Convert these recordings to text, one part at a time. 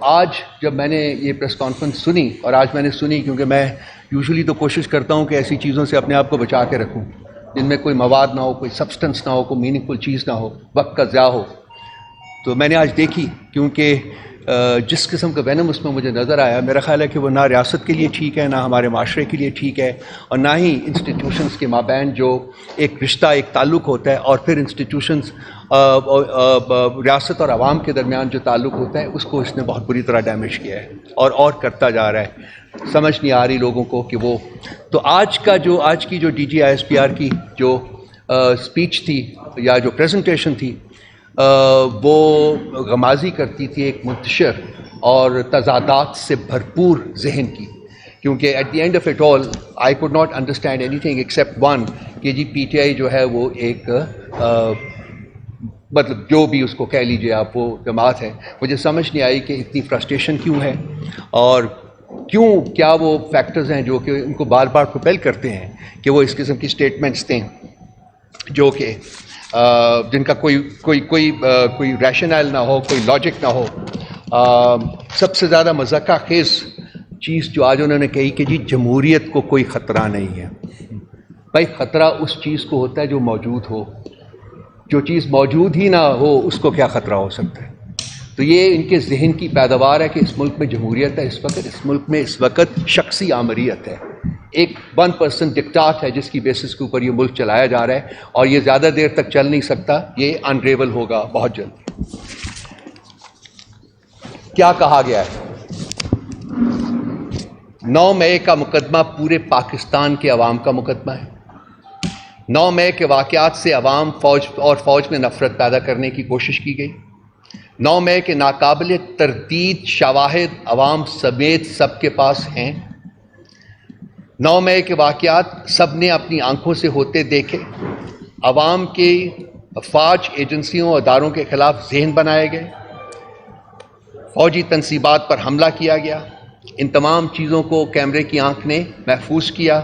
آج جب میں نے یہ پریس کانفرنس سنی، اور آج میں نے سنی کیونکہ میں یوزلی تو کوشش کرتا ہوں کہ ایسی چیزوں سے اپنے آپ کو بچا کے رکھوں جن میں کوئی مواد نہ ہو، کوئی سبسٹنس نہ ہو، کوئی میننگ فل چیز نہ ہو، وقت کا ضیاع ہو. تو میں نے آج دیکھی، کیونکہ جس قسم کا وینم اس میں مجھے نظر آیا، میرا خیال ہے کہ وہ نہ ریاست کے لیے ٹھیک ہے، نہ ہمارے معاشرے کے لیے ٹھیک ہے، اور نہ ہی انسٹیٹیوشنز کے مابین جو ایک رشتہ، ایک تعلق ہوتا ہے، اور پھر انسٹیٹیوشنز ریاست اور عوام کے درمیان جو تعلق ہوتا ہے، اس کو اس نے بہت بری طرح ڈیمیج کیا ہے اور کرتا جا رہا ہے. سمجھ نہیں آ رہی لوگوں کو کہ وہ تو آج کی جو D G I S P R کی جو اسپیچ تھی یا جو پریزنٹیشن تھی، وہ غمازی کرتی تھی ایک منتشر اور تضادات سے بھرپور ذہن کی، کیونکہ at the end of it all I could not understand anything except one کہ جی پی ٹی آئی جو ہے وہ ایک مطلب جو بھی اس کو کہہ لیجیے آپ، وہ جماعت ہے. مجھے سمجھ نہیں آئی کہ اتنی فرسٹریشن کیوں ہے، اور کیا وہ فیکٹرز ہیں جو کہ ان کو بار بار پروپیل کرتے ہیں کہ وہ اس قسم کی اسٹیٹمنٹس دیں جو کہ جن کا کوئی ریشنل نہ ہو، کوئی لاجک نہ ہو. سب سے زیادہ مذاقہ خیز چیز جو آج انہوں نے کہی کہ جی جمہوریت کو کوئی خطرہ نہیں ہے. بھائی خطرہ اس چیز کو ہوتا ہے جو موجود ہو، جو چیز موجود ہی نہ ہو اس کو کیا خطرہ ہو سکتا ہے؟ تو یہ ان کے ذہن کی پیداوار ہے کہ اس ملک میں جمہوریت ہے. اس ملک میں اس وقت شخصی آمریت ہے، ایک 1% ڈکٹاٹ ہے جس کی بیسس کے اوپر یہ ملک چلایا جا رہا ہے، اور یہ زیادہ دیر تک چل نہیں سکتا، یہ انریول ہوگا بہت جلد. کیا کہا گیا ہے؟ 9 مئی کا مقدمہ پورے پاکستان کے عوام کا مقدمہ ہے. 9 مئی کے واقعات سے عوام فوج میں نفرت پیدا کرنے کی کوشش کی گئی. 9 مئی کے ناقابل تردید شواہد عوام سمیت سب کے پاس ہیں. 9 مئی کے واقعات سب نے اپنی آنکھوں سے ہوتے دیکھے. عوام کے افواج، ایجنسیوں اور اداروں کے خلاف ذہن بنائے گئے، فوجی تنصیبات پر حملہ کیا گیا. ان تمام چیزوں کو کیمرے کی آنکھ نے محفوظ کیا.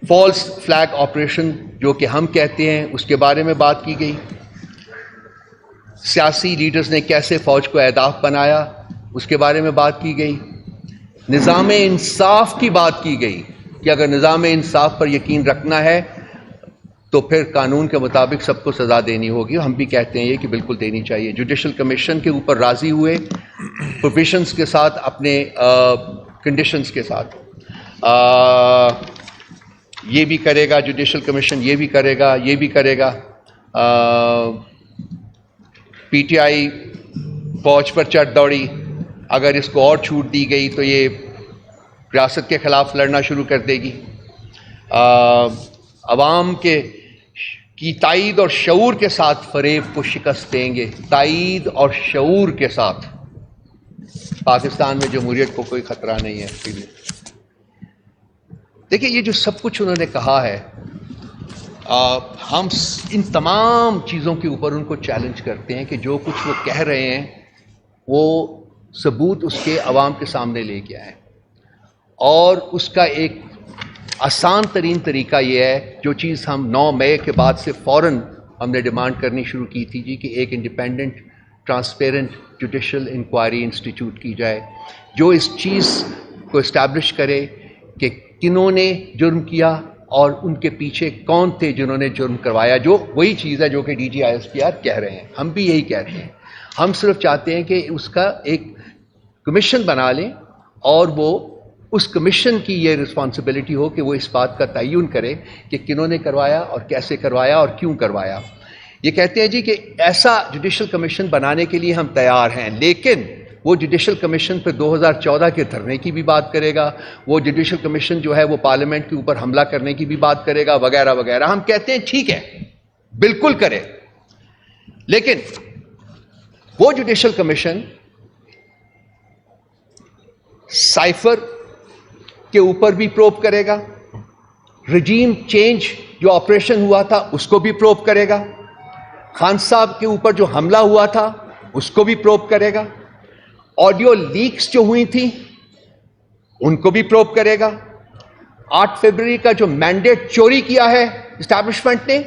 فالس فلیگ آپریشن جو کہ ہم کہتے ہیں، اس کے بارے میں بات کی گئی. سیاسی لیڈرز نے کیسے فوج کو اہداف بنایا، اس کے بارے میں بات کی گئی. نظام انصاف کی بات کی گئی کہ اگر نظام انصاف پر یقین رکھنا ہے تو پھر قانون کے مطابق سب کو سزا دینی ہوگی. ہم بھی کہتے ہیں یہ کہ بالکل دینی چاہیے. جوڈیشل کمیشن کے اوپر راضی ہوئے، پروویژنس کے ساتھ، اپنے کنڈیشنز کے ساتھ. یہ بھی کرے گا جوڈیشل کمیشن، یہ بھی کرے گا، یہ بھی کرے گا. پی ٹی آئی فوج پر چڑھ دوڑی، اگر اس کو اور چھوٹ دی گئی تو یہ ریاست کے خلاف لڑنا شروع کر دے گی. عوام کی تائید اور شعور کے ساتھ فریب کو شکست دیں گے. تائید اور شعور کے ساتھ پاکستان میں جمہوریت کو کوئی خطرہ نہیں ہے. دیکھیں یہ جو سب کچھ انہوں نے کہا ہے، ہم ان تمام چیزوں کے اوپر ان کو چیلنج کرتے ہیں کہ جو کچھ وہ کہہ رہے ہیں وہ ثبوت اس کے عوام کے سامنے لے کے آئیں. اور اس کا ایک آسان ترین طریقہ یہ ہے، جو چیز ہم 9 مئی کے بعد سے فوراً ہم نے ڈیمانڈ کرنی شروع کی تھی جی، کہ ایک independent transparent judicial inquiry institute کی جائے جو اس چیز کو اسٹیبلش کرے کہ کنہوں نے جرم کیا اور ان کے پیچھے کون تھے جنہوں نے جرم کروایا. جو وہی چیز ہے جو کہ D G I S P R کہہ رہے ہیں. ہم بھی یہی کہتے ہیں. ہم صرف چاہتے ہیں کہ اس کا ایک کمیشن بنا لیں، اور وہ اس کمیشن کی یہ رسپانسبلٹی ہو کہ وہ اس بات کا تعین کرے کہ کنہوں نے کروایا اور کیسے کروایا اور کیوں کروایا. یہ کہتے ہیں جی کہ ایسا جوڈیشل کمیشن بنانے کے لیے ہم تیار ہیں، لیکن وہ جوڈیشل کمیشن پہ 2014 کے دھرنے کی بھی بات کرے گا، وہ جوڈیشل کمیشن جو ہے وہ پارلیمنٹ کے اوپر حملہ کرنے کی بھی بات کرے گا، وغیرہ وغیرہ. ہم کہتے ہیں ٹھیک ہے، بالکل کرے، لیکن وہ جوڈیشل کمیشن سائفر کے اوپر بھی پروب کرے گا، رجیم چینج جو آپریشن ہوا تھا اس کو بھی پروب کرے گا، خان صاحب کے اوپر جو حملہ ہوا تھا اس کو بھی پروب کرے گا، آڈیو لیکس جو ہوئی تھیں ان کو بھی پروب کرے گا، 8 فروری کا جو مینڈیٹ چوری کیا ہے اسٹیبلشمنٹ نے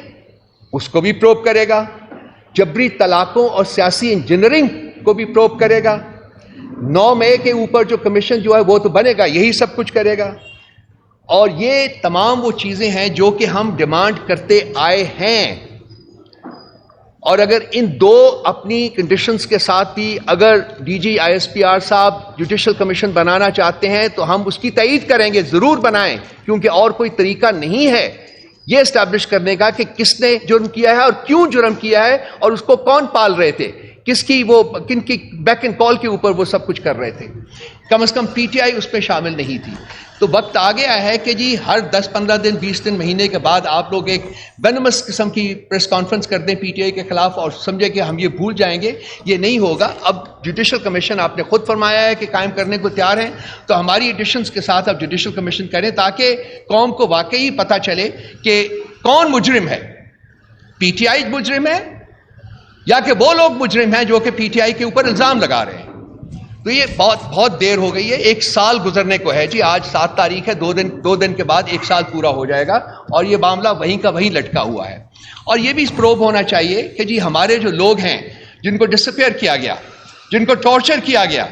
اس کو بھی پروب کرے گا. جبری طلاقوں اور سیاسی انجینئرنگ کو بھی پروب کرے گا. 9 مئی کے اوپر جو کمیشن جو ہے وہ تو بنے گا, یہی سب کچھ کرے گا. اور یہ تمام وہ چیزیں ہیں جو کہ ہم ڈیمانڈ کرتے آئے ہیں. اور اگر ان 2 اپنی کنڈیشنز کے ساتھ بھی اگر D G I S P R صاحب جوڈیشل کمیشن بنانا چاہتے ہیں تو ہم اس کی تائید کریں گے, ضرور بنائیں, کیونکہ اور کوئی طریقہ نہیں ہے یہ اسٹیبلش کرنے کا کہ کس نے جرم کیا ہے اور کیوں جرم کیا ہے اور اس کو کون پال رہے تھے, کس کی وہ کن کی بیک اینڈ کال کے اوپر وہ سب کچھ کر رہے تھے. کم از کم پی ٹی آئی اس میں شامل نہیں تھی. تو وقت آ گیا ہے کہ جی ہر 10-15 دن 20 دن مہینے کے بعد آپ لوگ ایک وینمس قسم کی پریس کانفرنس کر دیں پی ٹی آئی کے خلاف اور سمجھے کہ ہم یہ بھول جائیں گے. یہ نہیں ہوگا. اب جوڈیشل کمیشن آپ نے خود فرمایا ہے کہ قائم کرنے کو تیار ہیں, تو ہماری ایڈیشنز کے ساتھ اب جوڈیشل کمیشن کریں تاکہ قوم کو واقعی پتہ چلے کہ کون مجرم ہے, پی ٹی آئی مجرم ہے یا کہ وہ لوگ مجرم ہیں جو کہ پی ٹی آئی کے اوپر الزام لگا رہے ہیں. تو یہ بہت دیر ہو گئی ہے, 1 سال گزرنے کو ہے جی. آج 7 تاریخ ہے, 2 دن کے بعد 1 سال پورا ہو جائے گا اور یہ معاملہ وہیں کا وہیں لٹکا ہوا ہے. اور یہ بھی پروب ہونا چاہیے کہ جی ہمارے جو لوگ ہیں جن کو ڈسپیئر کیا گیا, جن کو ٹارچر کیا گیا,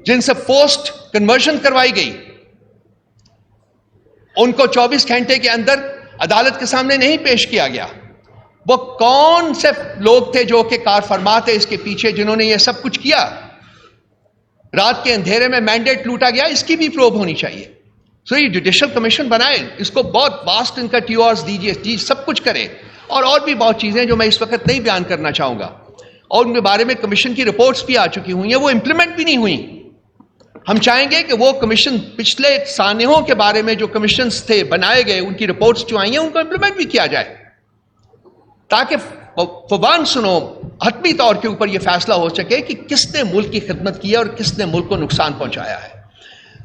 جن سے پوسٹ کنورژن کروائی گئی, ان کو 24 گھنٹے کے اندر عدالت کے سامنے نہیں پیش کیا گیا. وہ کون سے لوگ تھے جو کہ کار فرما تھے اس کے پیچھے جنہوں نے یہ سب کچھ کیا؟ رات کے اندھیرے میں مینڈیٹ لوٹا گیا, اس کی بھی پروب ہونی چاہیے. سو یہ جوڈیشل کمیشن بنائے, اس کو بہت واسٹ ان کا ٹی آرز دیجیے, جی سب کچھ کرے. اور بھی بہت چیزیں جو میں اس وقت نہیں بیان کرنا چاہوں گا, اور ان کے بارے میں کمیشن کی رپورٹس بھی آ چکی ہوئی ہیں, وہ امپلیمنٹ بھی نہیں ہوئی. ہم چاہیں گے کہ وہ کمیشن پچھلے سانحوں کے بارے میں جو کمیشنز تھے بنائے گئے, ان کی رپورٹس جو آئی ہیں ان کو امپلیمنٹ بھی کیا جائے, تاکہ فوان سنو حتمی طور کے اوپر یہ فیصلہ ہو سکے کہ کس نے ملک کی خدمت کی ہے اور کس نے ملک کو نقصان پہنچایا ہے.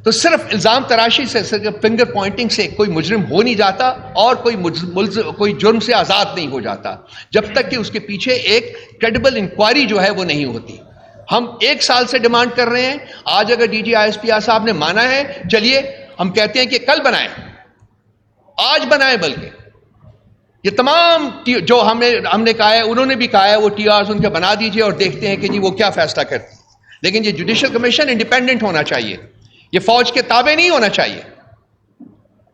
تو صرف الزام تراشی سے, صرف فنگر پوائنٹنگ سے کوئی مجرم ہو نہیں جاتا اور کوئی جرم سے آزاد نہیں ہو جاتا جب تک کہ اس کے پیچھے ایک کریڈیبل انکوائری جو ہے وہ نہیں ہوتی. ہم 1 سال سے ڈیمانڈ کر رہے ہیں. آج اگر D G I S P R صاحب نے مانا ہے, چلیے ہم کہتے ہیں کہ کل بنائیں, آج بنائیں. بلکہ یہ تمام جو ہم نے کہا ہے, انہوں نے بھی کہا ہے, وہ ٹی آرز ان کے بنا دیجئے اور دیکھتے ہیں کہ جی وہ کیا فیصلہ کرتے ہیں. لیکن یہ جوڈیشل کمیشن انڈیپینڈنٹ ہونا چاہیے, یہ فوج کے تابع نہیں ہونا چاہیے.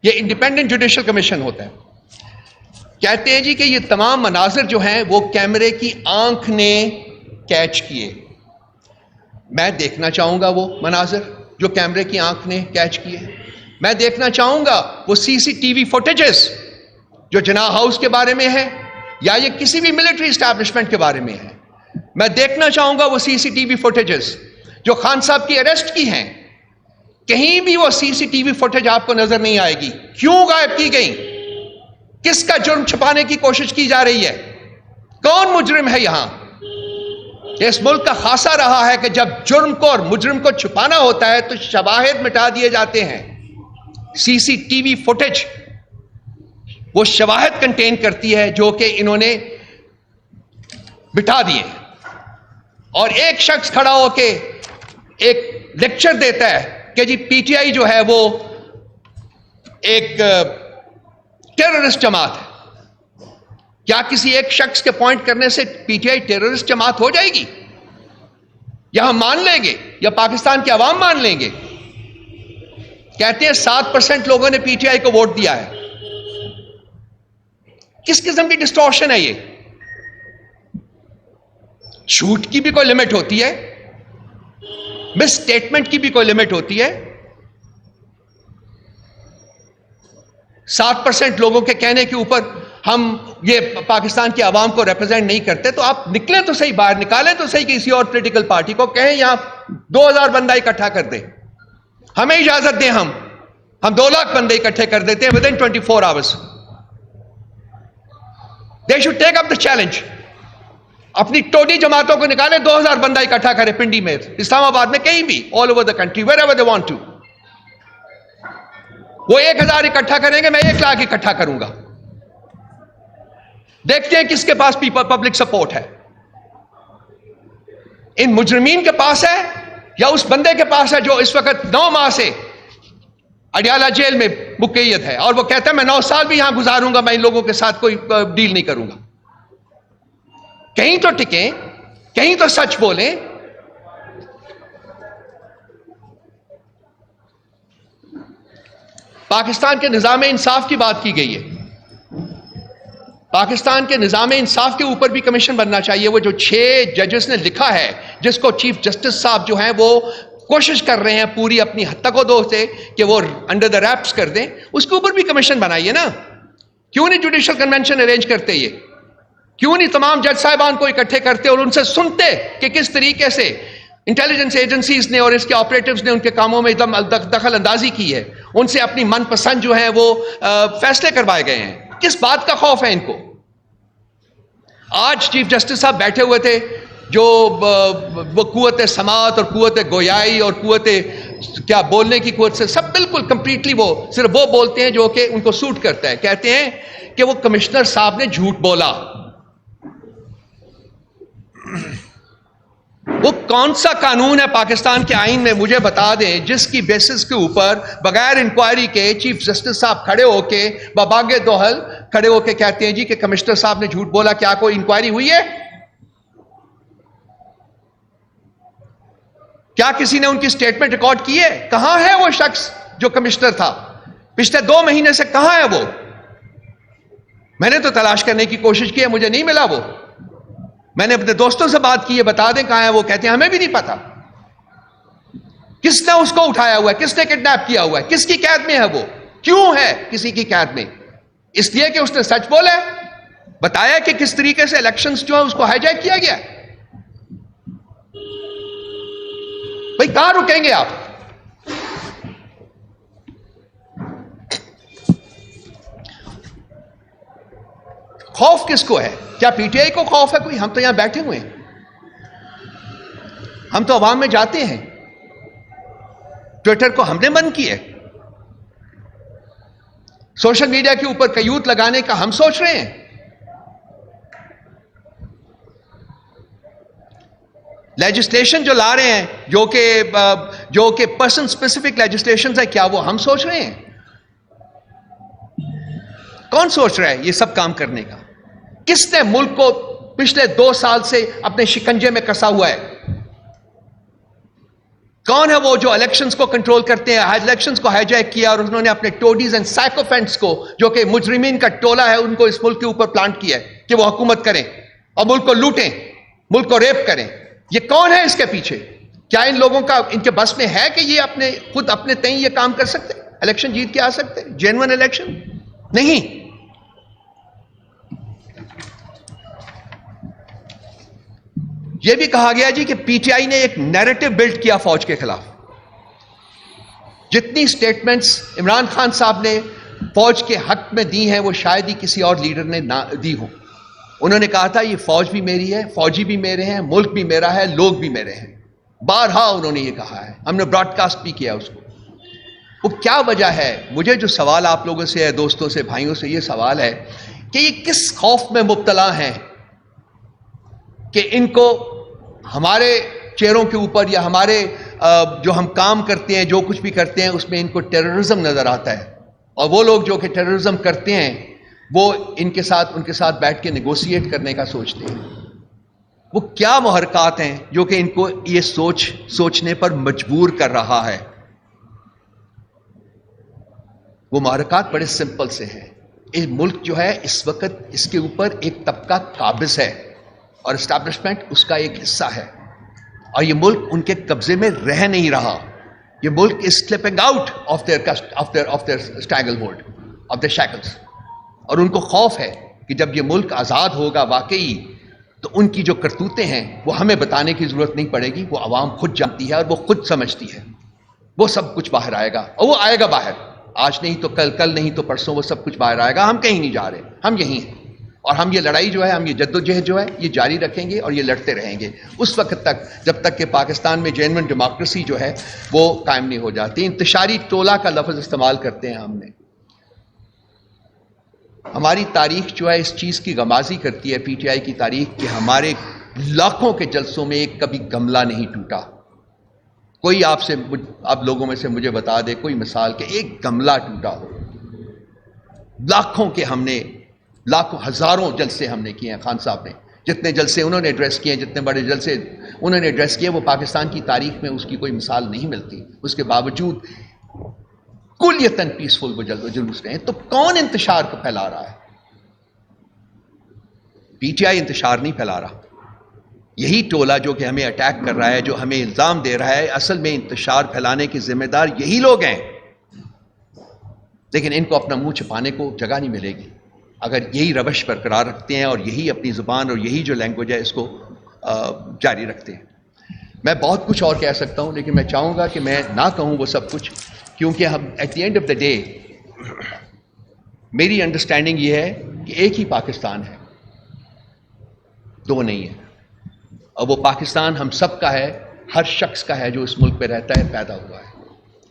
یہ انڈیپینڈنٹ جوڈیشل کمیشن ہوتا ہے. کہتے ہیں جی کہ یہ تمام مناظر جو ہیں وہ کیمرے کی آنکھ نے کیچ کیے. میں دیکھنا چاہوں گا وہ مناظر جو کیمرے کی آنکھ نے کیچ کیے. میں دیکھنا چاہوں گا وہ سی سی ٹی وی فوٹیجز جو جناح ہاؤس کے بارے میں ہے یا یہ کسی بھی ملٹری اسٹیبلشمنٹ کے بارے میں ہے. میں دیکھنا چاہوں گا وہ سی سی ٹی وی فوٹیجز جو خان صاحب کی اریسٹ کی ہیں. کہیں بھی وہ سی سی ٹی وی فوٹیج آپ کو نظر نہیں آئے گی. کیوں غائب کی گئی؟ کس کا جرم چھپانے کی کوشش کی جا رہی ہے؟ کون مجرم ہے یہاں؟ اس ملک کا خاصہ رہا ہے کہ جب جرم کو اور مجرم کو چھپانا ہوتا ہے تو شواہد مٹا دیے جاتے ہیں. سی سی ٹی وی فوٹیج وہ شواہد کنٹین کرتی ہے جو کہ انہوں نے بٹھا دیے. اور ایک شخص کھڑا ہو کے ایک لیکچر دیتا ہے کہ جی پی ٹی آئی جو ہے وہ ایک ٹیررسٹ جماعت ہے. کیا کسی ایک شخص کے پوائنٹ کرنے سے پی ٹی آئی ٹیررسٹ جماعت ہو جائے گی؟ یا ہم مان لیں گے یا پاکستان کی عوام مان لیں گے؟ کہتے ہیں 7% لوگوں نے پی ٹی آئی کو ووٹ دیا ہے. کس قسم کی ڈسٹورشن ہے یہ؟ جھوٹ کی بھی کوئی لمٹ ہوتی ہے, مس اسٹیٹمنٹ کی بھی کوئی لمٹ ہوتی ہے. 7% لوگوں کے کہنے کے اوپر ہم یہ پاکستان کی عوام کو ریپرزینٹ نہیں کرتے. تو آپ نکلیں تو صحیح, باہر نکالیں تو صحیح کسی اور پولیٹیکل پارٹی کو, کہیں یہاں 2000 بندہ اکٹھا کر دیں, ہمیں اجازت دیں, ہم 2 لاکھ بندے اکٹھے کر دیتے ہیں within 24 hours. They should take up the challenge. اپنی ٹوٹی جماعتوں کو نکالیں, 2000 بندہ اکٹھا کرے پنڈی میں, اسلام آباد میں, کہیں بھی, all over the country, wherever they want to. وہ 1000 اکٹھا کریں گے, میں 1 لاکھ اکٹھا کروں گا. دیکھتے ہیں کس کے پاس پبلک سپورٹ ہے. ان مجرمین کے پاس ہے یا اس بندے کے پاس ہے جو اس وقت 9 ماہ سے اڈیالہ جیل میں مقید ہے اور وہ کہتا ہے میں 9 سال بھی یہاں گزاروں گا, میں ان لوگوں کے ساتھ کوئی ڈیل نہیں کروں گا. کہیں تو ٹکیں, کہیں تو سچ بولیں. پاکستان کے نظام انصاف کی بات کی گئی ہے. پاکستان کے نظام انصاف کے اوپر بھی کمیشن بننا چاہیے. وہ جو 6 ججز نے لکھا ہے, جس کو چیف جسٹس صاحب جو ہیں وہ کوشش کر رہے ہیں پوری اپنی حد تک و دو سے کہ وہ انڈر دا ریپس کر دیں, اس کے اوپر بھی کمیشن بنائیے نا. کیوں نہیں جوڈیشل کنونشن ارینج کرتے؟ یہ کیوں نہیں تمام جج صاحبان کو اکٹھے کرتے اور ان سے سنتے کہ کس طریقے سے انٹیلیجنس ایجنسیز نے اور اس کے آپریٹوز نے ان کے کاموں میں دخل اندازی کی ہے, ان سے اپنی من پسند جو ہیں وہ فیصلے کروائے گئے ہیں. کس بات کا خوف ہے ان کو؟ آج چیف جسٹس صاحب بیٹھے ہوئے تھے جو وہ قوت سماعت اور قوت گویائی اور قوت کیا بولنے کی قوت سے سب بالکل کمپلیٹلی وہ صرف وہ بولتے ہیں جو کہ ان کو سوٹ کرتا ہے. کہتے ہیں کہ وہ کمشنر صاحب نے جھوٹ بولا. وہ کون سا قانون ہے پاکستان کے آئین میں مجھے بتا دیں جس کی بیسس کے اوپر بغیر انکوائری کے چیف جسٹس صاحب کھڑے ہو کے بباغ دوحل کھڑے ہو کے کہتے ہیں جی کہ کمشنر صاحب نے جھوٹ بولا؟ کیا کوئی انکوائری ہوئی ہے؟ کیا کسی نے ان کی سٹیٹمنٹ ریکارڈ کی ہے؟ کہاں ہے وہ شخص جو کمشنر تھا؟ پچھلے 2 مہینے سے کہاں ہے وہ؟ میں نے تو تلاش کرنے کی کوشش کی ہے, مجھے نہیں ملا وہ. میں نے اپنے دوستوں سے بات کی ہے, بتا دیں کہاں ہے وہ. کہتے ہیں ہمیں بھی نہیں پتا. کس نے اس کو اٹھایا ہوا ہے؟ کس نے کڈنیپ کیا ہوا ہے؟ کس کی قید میں ہے وہ؟ کیوں ہے کسی کی قید میں؟ اس لیے کہ اس نے سچ بولا ہے, بتایا کہ کس طریقے سے الیکشنز جو ہے اس کو ہائی جیک کیا گیا. بھئی کہاں رکیں گے آپ؟ خوف کس کو ہے؟ کیا پی ٹی آئی کو خوف ہے کوئی؟ ہم تو یہاں بیٹھے ہوئے ہیں, ہم تو عوام میں جاتے ہیں. ٹویٹر کو ہم نے بند کیا ہے, سوشل میڈیا کے اوپر قیود لگانے کا ہم سوچ رہے ہیں. لیجسلیشن جو لا رہے ہیں جو کہ پرسن اسپیسیفک لیجسلیشن ہے, کیا وہ ہم سوچ رہے ہیں؟ کون سوچ رہا ہے یہ سب کام کرنے کا؟ کس نے ملک کو پچھلے 2 سال سے اپنے شکنجے میں کسا ہوا ہے؟ کون ہے وہ جو الیکشنز کو کنٹرول کرتے ہیں؟ الیکشنز کو ہائی جیک کیا اور انہوں نے اپنے ٹوڈیز اینڈ سائیکوفینٹس کو, جو کہ مجرمین کا ٹولہ ہے, ان کو اس ملک کے اوپر پلانٹ کیا ہے کہ وہ حکومت کریں اور ملک کو لوٹیں, ملک کو ریپ کریں. یہ کون ہے اس کے پیچھے؟ کیا ان لوگوں کا ان کے بس میں ہے کہ یہ خود اپنے تئیں یہ کام کر سکتے, الیکشن جیت کے آ سکتے, جینوئن الیکشن؟ نہیں. یہ بھی کہا گیا جی کہ پی ٹی آئی نے ایک نیریٹو بلڈ کیا فوج کے خلاف. جتنی سٹیٹمنٹس عمران خان صاحب نے فوج کے حق میں دی ہیں وہ شاید ہی کسی اور لیڈر نے نہ دی ہوں. انہوں نے کہا تھا یہ فوج بھی میری ہے, فوجی بھی میرے ہیں, ملک بھی میرا ہے, لوگ بھی میرے ہیں. بارہا انہوں نے یہ کہا ہے, ہم نے براڈ کاسٹ بھی کیا اس کو. وہ کیا وجہ ہے؟ مجھے جو سوال آپ لوگوں سے, دوستوں سے, بھائیوں سے یہ سوال ہے کہ یہ کس خوف میں مبتلا ہیں کہ ان کو ہمارے چہروں کے اوپر یا ہمارے جو ہم کام کرتے ہیں, جو کچھ بھی کرتے ہیں, اس میں ان کو ٹیررزم نظر آتا ہے. اور وہ لوگ جو کہ ٹیررزم کرتے ہیں وہ ان کے ساتھ بیٹھ کے نیگوسیٹ کرنے کا سوچتے ہیں. وہ کیا محرکات ہیں جو کہ ان کو یہ سوچنے پر مجبور کر رہا ہے؟ وہ محرکات بڑے سمپل سے ہیں. یہ ملک جو ہے اس وقت اس کے اوپر ایک طبقہ قابض ہے اور اسٹیبلشمنٹ اس کا ایک حصہ ہے, اور یہ ملک ان کے قبضے میں رہ نہیں رہا. یہ ملک is slipping out of their stranglehold of their shackles. اور ان کو خوف ہے کہ جب یہ ملک آزاد ہوگا واقعی تو ان کی جو کرتوتیں ہیں وہ ہمیں بتانے کی ضرورت نہیں پڑے گی, وہ عوام خود جانتی ہے اور وہ خود سمجھتی ہے. وہ سب کچھ باہر آئے گا, اور وہ آئے گا باہر, آج نہیں تو کل نہیں تو پرسوں وہ سب کچھ باہر آئے گا. ہم کہیں نہیں جا رہے, ہم یہیں ہیں, اور ہم یہ لڑائی جو ہے, ہم یہ جدوجہد جو ہے یہ جاری رکھیں گے اور یہ لڑتے رہیں گے اس وقت تک جب تک کہ پاکستان میں جینوئن ڈیموکریسی جو ہے وہ قائم نہیں ہو جاتی. انتشاری ٹولہ کا لفظ استعمال کرتے ہیں ہم نے. ہماری تاریخ جو ہے اس چیز کی غمازی کرتی ہے, پی ٹی آئی کی تاریخ, کہ ہمارے لاکھوں کے جلسوں میں ایک کبھی گملہ نہیں ٹوٹا. کوئی آپ لوگوں میں سے مجھے بتا دے کوئی مثال کہ ایک گملہ ٹوٹا ہو. لاکھوں ہزاروں جلسے ہم نے کیے ہیں خان صاحب نے, جتنے جلسے انہوں نے ایڈریس کیے، جتنے بڑے جلسے انہوں نے ایڈریس کیے، وہ پاکستان کی تاریخ میں اس کی کوئی مثال نہیں ملتی. اس کے باوجود کلیتاً پیسفل وہ جلوس رہے ہیں. تو کون انتشار کو پھیلا رہا ہے؟ پی ٹی آئی انتشار نہیں پھیلا رہا. یہی ٹولہ جو کہ ہمیں اٹیک کر رہا ہے، جو ہمیں الزام دے رہا ہے، اصل میں انتشار پھیلانے کے ذمہ دار یہی لوگ ہیں. لیکن ان کو اپنا منہ چھپانے کو جگہ نہیں ملے گی اگر یہی روش برقرار رکھتے ہیں اور یہی اپنی زبان اور یہی جو لینگویج ہے اس کو جاری رکھتے ہیں. میں بہت کچھ اور کہہ سکتا ہوں، لیکن میں چاہوں گا کہ میں نہ کہوں وہ سب کچھ، کیونکہ ہم at the end of the day میری انڈرسٹینڈنگ یہ ہے کہ ایک ہی پاکستان ہے، دو نہیں ہے. اور وہ پاکستان ہم سب کا ہے، ہر شخص کا ہے جو اس ملک پہ رہتا ہے، پیدا ہوا ہے.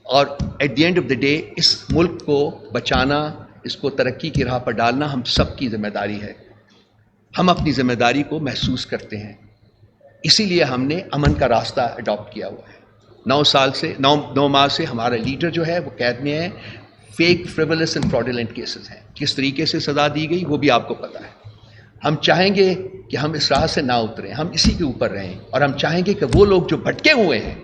اور at the end of the day اس ملک کو بچانا، اس کو ترقی کی راہ پر ڈالنا ہم سب کی ذمہ داری ہے. ہم اپنی ذمہ داری کو محسوس کرتے ہیں، اسی لیے ہم نے امن کا راستہ اڈاپٹ کیا ہوا ہے. 9 ماہ سے ہمارا لیڈر جو ہے وہ قید میں ہے. فیک، فریولس اینڈ فراڈولنٹ کیسز ہیں. کس طریقے سے سزا دی گئی وہ بھی آپ کو پتہ ہے. ہم چاہیں گے کہ ہم اس راہ سے نہ اتریں، ہم اسی کے اوپر رہیں. اور ہم چاہیں گے کہ وہ لوگ جو بھٹکے ہوئے ہیں،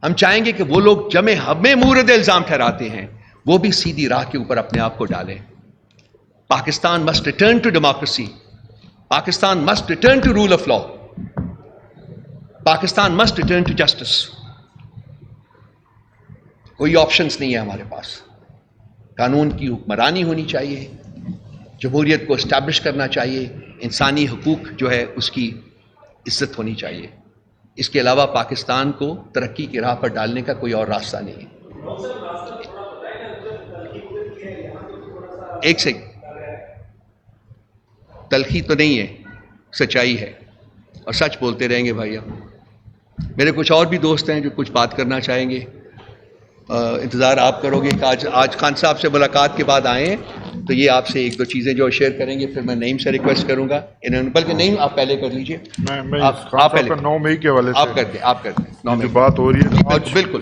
ہم چاہیں گے کہ وہ لوگ ہمیں مورد الزام ٹھہراتے ہیں، وہ بھی سیدھی راہ کے اوپر اپنے آپ کو ڈالیں. Pakistan must return to democracy. Pakistan must return to rule of law. Pakistan must return to justice. کوئی آپشنس نہیں ہے ہمارے پاس. قانون کی حکمرانی ہونی چاہیے، جمہوریت کو اسٹیبلش کرنا چاہیے، انسانی حقوق جو ہے اس کی عزت ہونی چاہیے. اس کے علاوہ پاکستان کو ترقی کی راہ پر ڈالنے کا کوئی اور راستہ نہیں ہے. ایک سے تلخی تو نہیں ہے، سچائی ہے، اور سچ بولتے رہیں گے بھائی. ہم میرے کچھ اور بھی دوست ہیں جو کچھ بات کرنا چاہیں گے. انتظار آپ کرو گے کہ آج خان صاحب سے ملاقات کے بعد آئیں تو یہ آپ سے ایک دو چیزیں جو شیئر کریں گے. پھر میں نعیم سے ریکویسٹ کروں گا، بلکہ نعیم آپ پہلے کر لیجئے. آپ پہلے 9 مئی کے حوالے سے آپ کر دیں 9 مئی بات ہو رہی ہے بالکل.